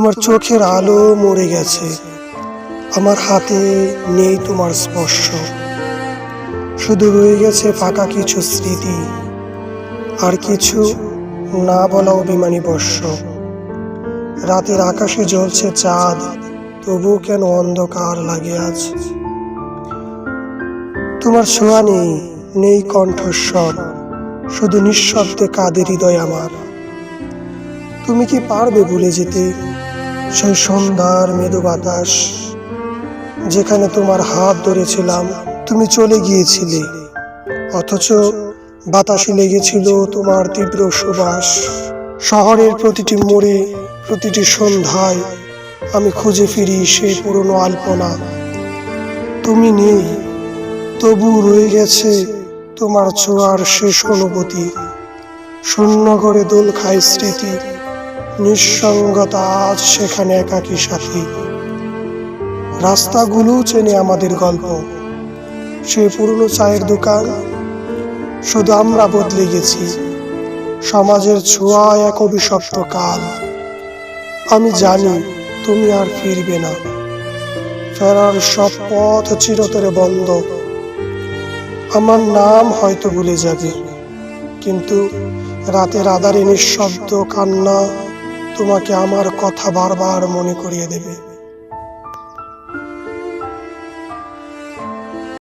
তোমার চোখের আলো মরে গেছে, আমার হাতে নেই তোমার স্পর্শ। শুধু রয়ে গেছে ফাঁকা কিছু স্মৃতি, আর কিছু না বলা অভিমানী বর্ষ। রাতের আকাশে জ্বলছে চাঁদ, তবু কেন অন্ধকার লাগে আজ। তোমার ছোঁয়া নেই, নেই কণ্ঠস্বর, শুধু নিঃশব্দে কাঁদে হৃদয় আমার। তুমি কি পারবে ভুলে যেতে সেই সন্ধ্যার মৃদু বাতাস, যেখানে তোমার হাত ধরেছিলাম, তুমি চলে গিয়েছিলে, অথচ বাতাসে লেগেছিল তোমার তীব্র সুবাস। শহরের প্রতিটি মোড়ে, প্রতিটি সন্ধ্যায় আমি খুঁজে ফিরি সেই পুরনো আলপনা। তুমি নেই, তবু রয়ে গেছে তোমার ছোঁয়ার শেষ অনুভূতি। শূন্য ঘরে দোল খায় স্মৃতি, নিঃসঙ্গতা আজ সেখানে একাকী সাথী। রাস্তাগুলো চেনে আমাদের গল্প, সে পুরনো চায়ের দোকান, শুধু আমরা বদলে গেছি। সমাজের ছোঁয়া এক অভিশপ্ত কাল। আমি জানি তুমি আর ফিরবে না, ফেরার সব পথ চিরতরে বন্ধ। আমার নাম হয়তো ভুলে যাবে, কিন্তু রাতের আঁধারে নিঃশব্দ কান্না তোমাকে আমার কথা বারবার মনে করিয়ে দেবে।